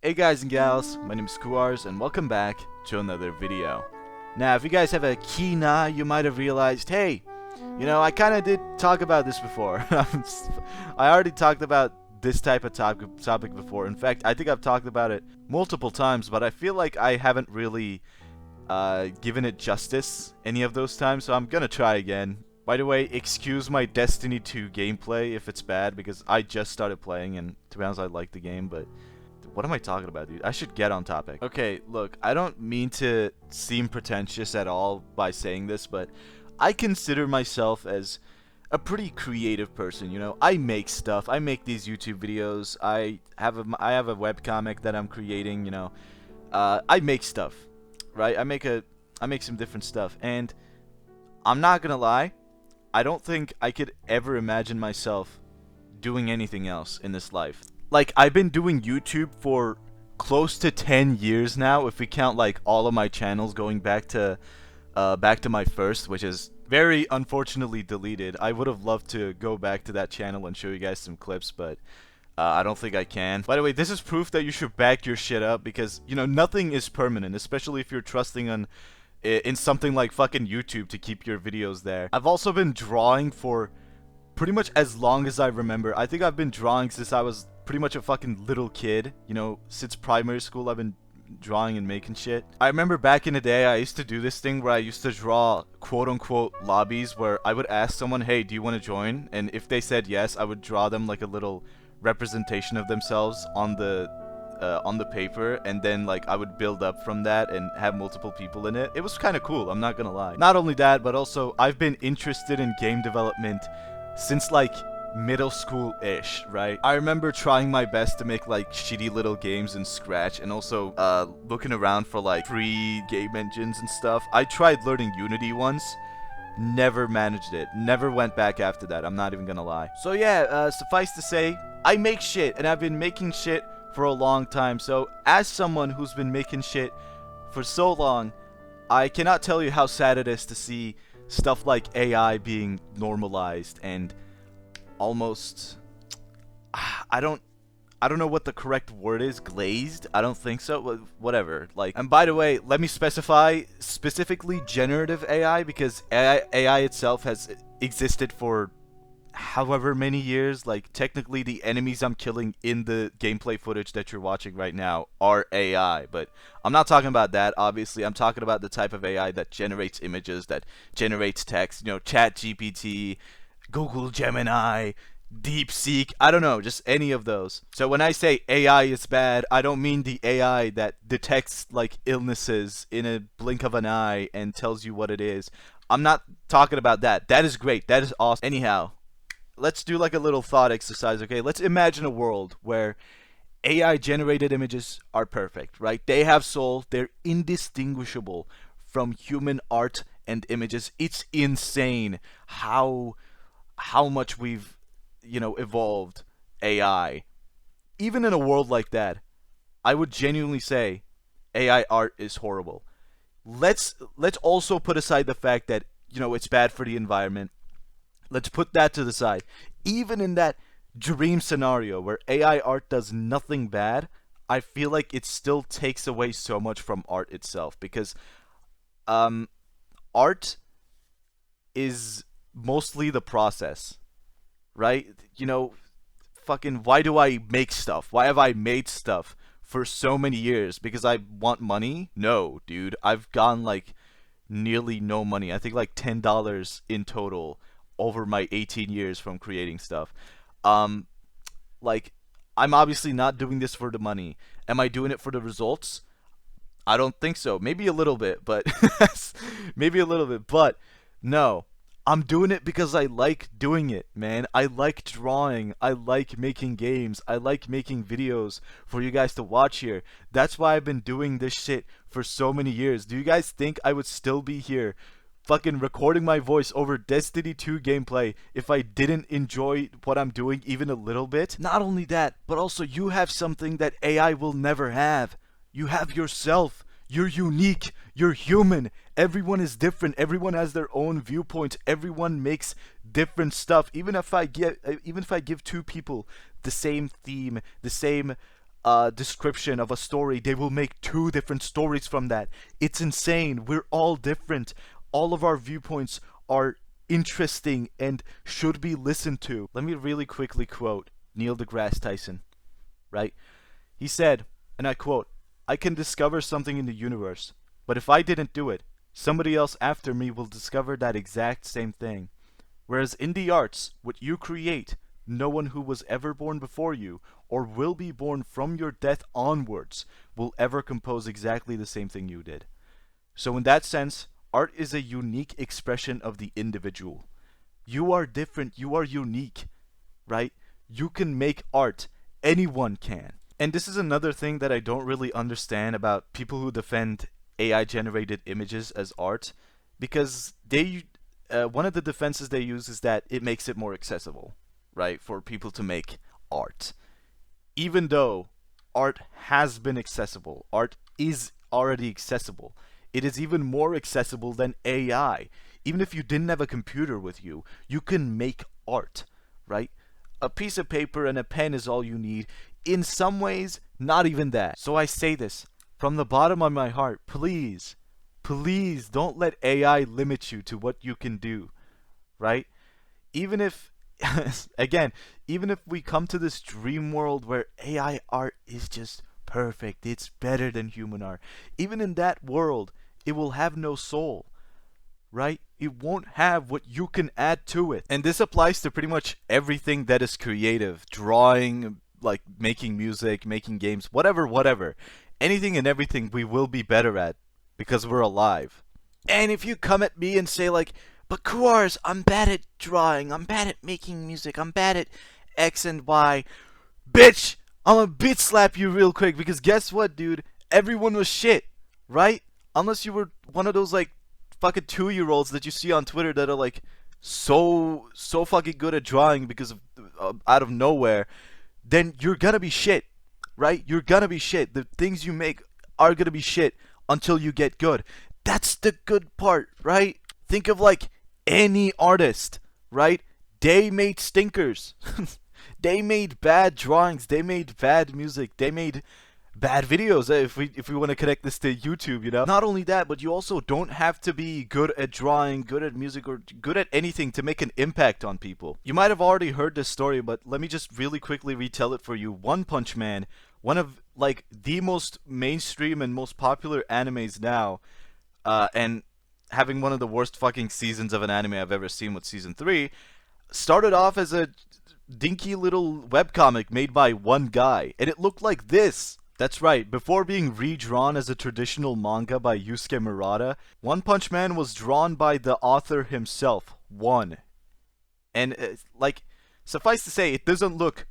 Hey guys and gals, my name is Kuars and welcome back to another video. Now if you guys have a keen eye, you might have realized, hey, I kinda did talk about this before. I already talked about this type of topic before. In fact, I think I've talked about it multiple times, but I feel like I haven't really given it justice any of those times, so I'm gonna try again. By the way, excuse my Destiny 2 gameplay if it's bad, because I just started playing and to be honest I like the game, but what am I talking about, dude? I should get on topic. Okay, look, I don't mean to seem pretentious at all by saying this, but I consider myself as a pretty creative person, I make stuff. I make these YouTube videos. I have a webcomic that I'm creating, I make stuff, right? I make some different stuff, and I'm not gonna lie, I don't think I could ever imagine myself doing anything else in this life. Like, I've been doing YouTube for close to 10 years now, if we count like all of my channels going back to my first, which is very unfortunately deleted. I would have loved to go back to that channel and show you guys some clips, but I don't think I can. By the way, this is proof that you should back your shit up, because nothing is permanent, especially if you're trusting in something like fucking YouTube to keep your videos there. I've also been drawing for pretty much as long as I remember. I think I've been drawing since I was pretty much a fucking little kid. Since primary school I've been drawing and making shit. I remember back in the day I used to do this thing where I used to draw quote-unquote lobbies where I would ask someone, hey, do you want to join? And if they said yes, I would draw them like a little representation of themselves on the paper, and then like I would build up from that and have multiple people in it. It was kind of cool, I'm not gonna lie. Not only that, but also I've been interested in game development since like middle school-ish, right? I remember trying my best to make like shitty little games in Scratch, and also looking around for like free game engines and stuff. I tried learning Unity once, never managed it, never went back after that, I'm not even gonna lie. So yeah, suffice to say, I make shit, and I've been making shit for a long time. So as someone who's been making shit for so long, I cannot tell you how sad it is to see stuff like AI being normalized and almost, I don't know what the correct word is, glazed? I don't think so, whatever. Like, and by the way, let me specify specifically generative AI, because AI itself has existed for however many years. Like, technically the enemies I'm killing in the gameplay footage that you're watching right now are AI, but I'm not talking about that, obviously. I'm talking about the type of AI that generates images, that generates text, ChatGPT, Google Gemini, DeepSeek, I don't know, just any of those. So when I say AI is bad, I don't mean the AI that detects like illnesses in a blink of an eye and tells you what it is. I'm not talking about that. That is great, that is awesome. Anyhow, let's do like a little thought exercise, okay? Let's imagine a world where AI generated images are perfect, right? They have soul, they're indistinguishable from human art and images. It's insane how much we've, evolved AI. Even in a world like that, I would genuinely say AI art is horrible. Let's also put aside the fact that, it's bad for the environment. Let's put that to the side. Even in that dream scenario where AI art does nothing bad, I feel like it still takes away so much from art itself, because art is mostly the process, right? Fucking why do I make stuff? Why have I made stuff for so many years? Because I want money? No, dude. I've gotten like nearly no money. I think like $10 in total over my 18 years from creating stuff. Like, I'm obviously not doing this for the money. Am I doing it for the results? I don't think so. Maybe a little bit, but maybe a little bit, but no. I'm doing it because I like doing it, man. I like drawing. I like making games. I like making videos for you guys to watch here. That's why I've been doing this shit for so many years. Do you guys think I would still be here fucking recording my voice over Destiny 2 gameplay if I didn't enjoy what I'm doing even a little bit? Not only that, but also you have something that AI will never have. You have yourself. You're unique. You're human. Everyone is different. Everyone has their own viewpoint. Everyone makes different stuff. Even if I give two people the same theme, the same description of a story, they will make 2 different stories from that. It's insane. We're all different. All of our viewpoints are interesting and should be listened to. Let me really quickly quote Neil deGrasse Tyson, right? He said, and I quote, "I can discover something in the universe, but if I didn't do it, somebody else after me will discover that exact same thing. Whereas in the arts, what you create, no one who was ever born before you, or will be born from your death onwards, will ever compose exactly the same thing you did." So in that sense, art is a unique expression of the individual. You are different, you are unique, right? You can make art. Anyone can. And this is another thing that I don't really understand about people who defend AI generated images as art, because they one of the defenses they use is that it makes it more accessible, right, for people to make art. Even though art has been accessible, art is already accessible. It is even more accessible than AI. Even if you didn't have a computer with you, you can make art, right? A piece of paper and a pen is all you need. In some ways, not even that. So I say this from the bottom of my heart, please, please don't let AI limit you to what you can do, right? Even if, again, even if we come to this dream world where AI art is just perfect, it's better than human art, even in that world, it will have no soul, right? It won't have what you can add to it. And this applies to pretty much everything that is creative. Drawing, like making music, making games, whatever. Anything and everything we will be better at because we're alive. And if you come at me and say like, "But Kuars, I'm bad at drawing, I'm bad at making music, I'm bad at X and Y," bitch, I'm gonna bitch slap you real quick, because guess what, dude? Everyone was shit, right? Unless you were one of those like fucking 2-year-olds that you see on Twitter that are like so fucking good at drawing because of out of nowhere, then you're gonna be shit, right? You're gonna be shit. The things you make are gonna be shit until you get good. That's the good part, right? Think of like any artist, right? They made stinkers. They made bad drawings, they made bad music, they made bad videos, if we want to connect this to YouTube, you know? Not only that, but you also don't have to be good at drawing, good at music, or good at anything to make an impact on people. You might have already heard this story, but let me just really quickly retell it for you. One Punch Man, one of like the most mainstream and most popular animes now, and having one of the worst fucking seasons of an anime I've ever seen with season 3, started off as a dinky little webcomic made by one guy, and it looked like this. That's right, before being redrawn as a traditional manga by Yusuke Murata, One Punch Man was drawn by the author himself, One. And, like, suffice to say, it doesn't look,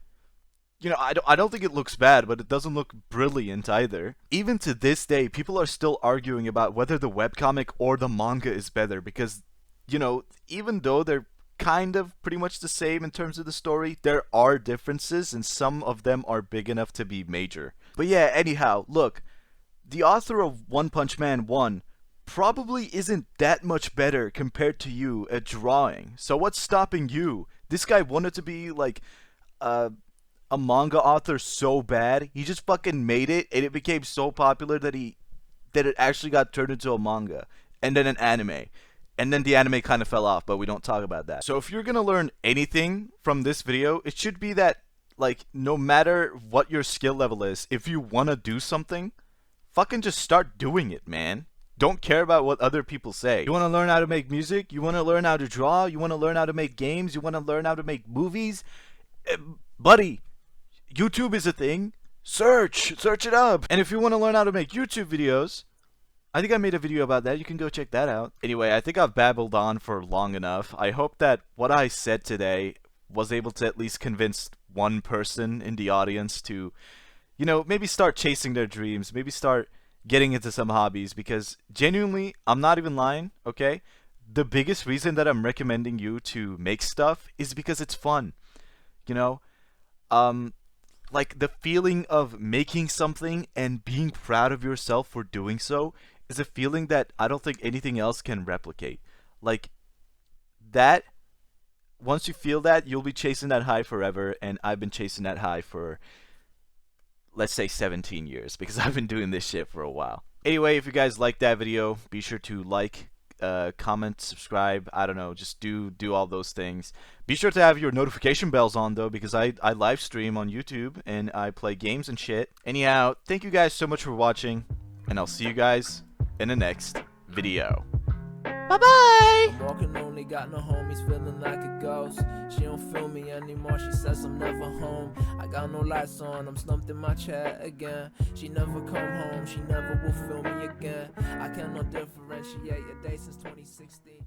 you know, I don't think it looks bad, but it doesn't look brilliant either. Even to this day, people are still arguing about whether the webcomic or the manga is better, because, you know, even though they're kind of pretty much the same in terms of the story, there are differences, and some of them are big enough to be major. But yeah, anyhow, look, the author of One Punch Man 1 probably isn't that much better compared to you at drawing. So what's stopping you? This guy wanted to be like a manga author so bad, he just fucking made it, and it became so popular that it actually got turned into a manga, and then an anime. And then the anime kind of fell off, but we don't talk about that. So if you're gonna learn anything from this video, it should be that, like, no matter what your skill level is, if you wanna do something, fucking just start doing it, man. Don't care about what other people say. You wanna learn how to make music? You wanna learn how to draw? You wanna learn how to make games? You wanna learn how to make movies? Buddy, YouTube is a thing. Search it up. And if you wanna learn how to make YouTube videos, I think I made a video about that. You can go check that out. Anyway, I think I've babbled on for long enough. I hope that what I said today was able to at least convince one person in the audience to, you know, maybe start chasing their dreams, maybe start getting into some hobbies, because genuinely, I'm not even lying, okay? The biggest reason that I'm recommending you to make stuff is because it's fun, you know? Like, the feeling of making something and being proud of yourself for doing so is a feeling that I don't think anything else can replicate. Like, that, once you feel that, you'll be chasing that high forever, and I've been chasing that high for, let's say 17 years, because I've been doing this shit for a while. Anyway, if you guys liked that video, be sure to like, comment, subscribe, I don't know, just do all those things. Be sure to have your notification bells on though, because I live stream on YouTube and I play games and shit. Anyhow, thank you guys so much for watching, and I'll see you guys in the next video. Bye-bye! I'm walking lonely, got no homies, feeling like a ghost. She don't feel me anymore, she says I'm never home. I got no lights on, I'm slumped in my chair again. She never come home, she never will feel me again. I cannot differentiate a day since 2016.